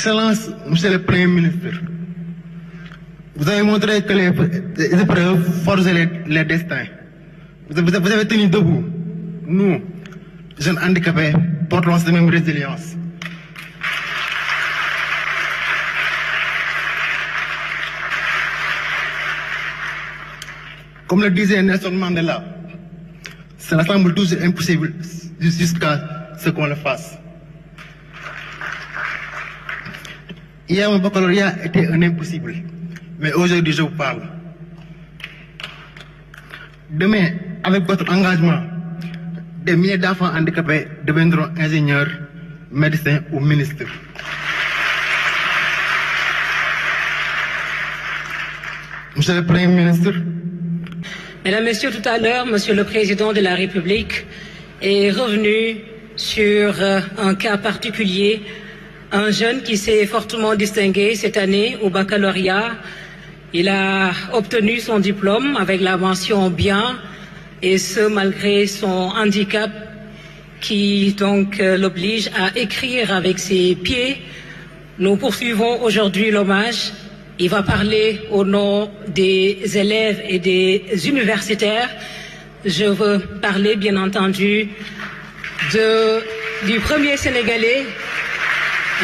Excellence, Monsieur le Premier ministre, vous avez montré que les épreuves forgent les destins. Vous avez tenu debout. Nous, jeunes handicapés, portons cette même résilience. Comme le disait Nelson Mandela, cela semble toujours impossible jusqu'à ce qu'on le fasse. Hier, mon baccalauréat était un impossible, mais aujourd'hui, je vous parle. Demain, avec votre engagement, des milliers d'enfants handicapés deviendront ingénieurs, médecins ou ministres. Monsieur le Premier ministre, Mesdames, Messieurs, tout à l'heure, Monsieur le Président de la République est revenu sur un cas particulier, un jeune qui s'est fortement distingué cette année au baccalauréat. Il a obtenu son diplôme avec la mention bien, et ce malgré son handicap qui donc l'oblige à écrire avec ses pieds. Nous poursuivons aujourd'hui l'hommage. Il va parler au nom des élèves et des universitaires. Je veux parler, bien entendu, du premier Sénégalais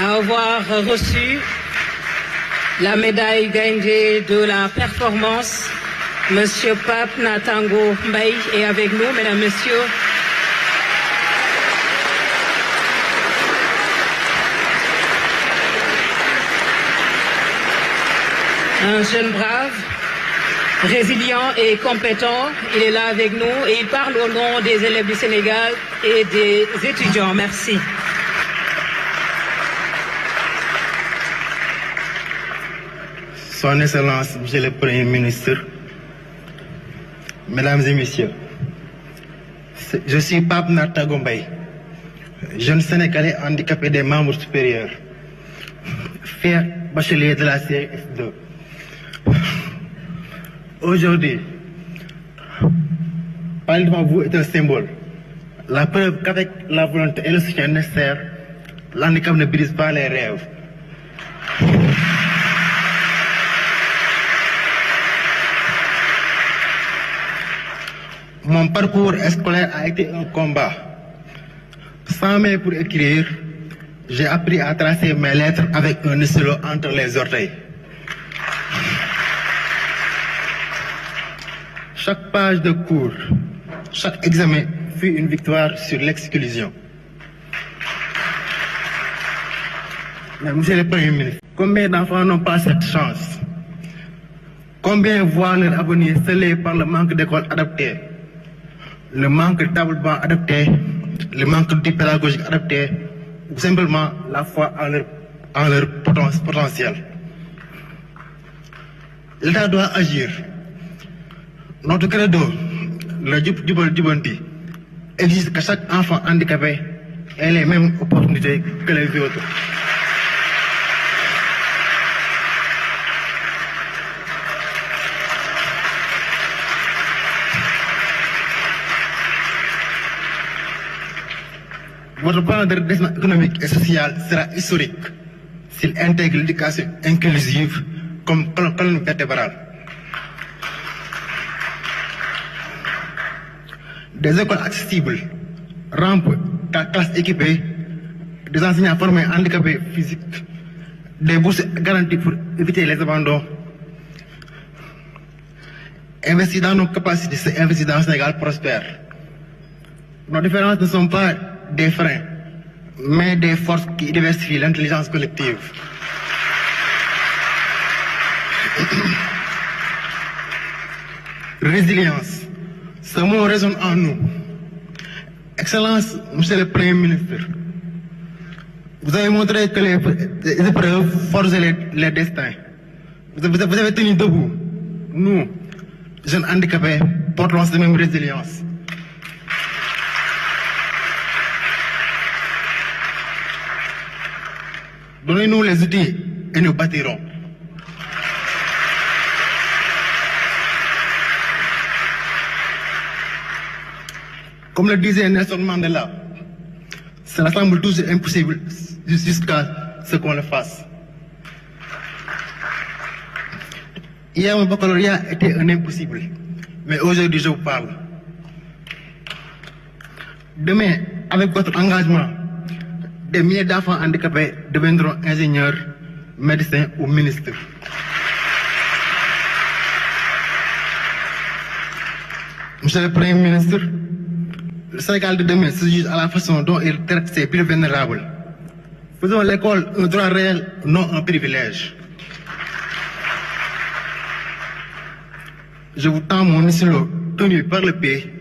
à avoir reçu la médaille gagnée de la performance. Monsieur Pape Natango Mbaye est avec nous, mesdames, messieurs. Un jeune brave, résilient et compétent, il est là avec nous et il parle au nom des élèves du Sénégal et des étudiants. Merci. Son Excellence, Monsieur le Premier ministre, Mesdames et Messieurs, je suis Pape Natango Mbaye, jeune Sénégalais handicapé des membres supérieurs, fier bachelier de la CS2. Aujourd'hui, parler devant vous est un symbole. La preuve qu'avec la volonté et le soutien nécessaire, l'handicap ne brise pas les rêves. Mon parcours scolaire a été un combat. Sans main pour écrire, j'ai appris à tracer mes lettres avec un stylo entre les orteils. Chaque page de cours, chaque examen fut une victoire sur l'exclusion. Mais Monsieur le Premier ministre, combien d'enfants n'ont pas cette chance? Combien voient leur avenir scellé par le manque d'écoles adaptées, le manque de table-banc adapté, le manque d'outils pédagogiques adaptés, ou simplement la foi en leur potentiel? L'État doit agir. Notre credo, le Djubal-Djubanti, exige que chaque enfant handicapé ait les mêmes opportunités que les autres. Votre plan de redressement économique et social sera historique s'il intègre l'éducation inclusive comme colonne vertébrale. Des écoles accessibles, rampes, classes équipées, des enseignants formés handicapés physiques, des bourses garanties pour éviter les abandons. Investir dans nos capacités, c'est investir dans un Sénégal prospère. Nos différences ne sont pas des freins, mais des forces qui diversifient l'intelligence collective. Résilience. Ce mot résonne en nous. Excellence, Monsieur le Premier ministre, vous avez montré que les épreuves forgent les destins. Vous avez tenu debout. Nous, jeunes handicapés, portons cette même résilience. Donnez-nous les outils et nous bâtirons. Comme le disait Nelson Mandela, cela semble toujours impossible jusqu'à ce qu'on le fasse. Hier, mon baccalauréat était un impossible, mais aujourd'hui, je vous parle. Demain, avec votre engagement, des milliers d'enfants handicapés deviendront ingénieurs, médecins ou ministres. Monsieur le Premier ministre, le Sénégal de demain se juge à la façon dont il traite ses plus vulnérables. Faisons l'école un droit réel, non un privilège. Je vous tends mon stylo tenu par le pied.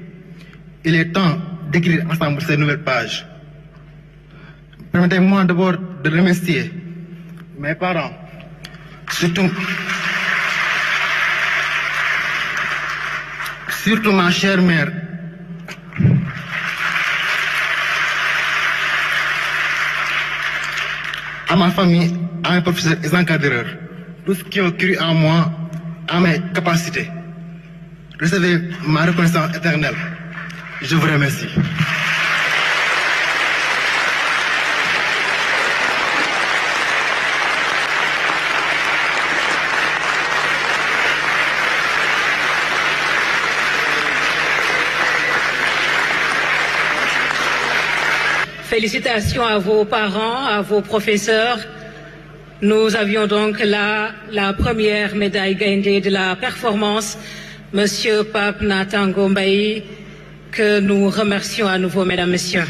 Il est temps d'écrire ensemble ces nouvelles pages. Permettez-moi d'abord de remercier mes parents, surtout ma chère mère. À ma famille, à mes professeurs et encadreurs, tous qui ont cru en moi, à mes capacités. Recevez ma reconnaissance éternelle. Je vous remercie. Félicitations à vos parents, à vos professeurs. Nous avions donc là la première médaille gagnée de la performance, Monsieur Pape Natango Mbaye, que nous remercions à nouveau, mesdames, messieurs.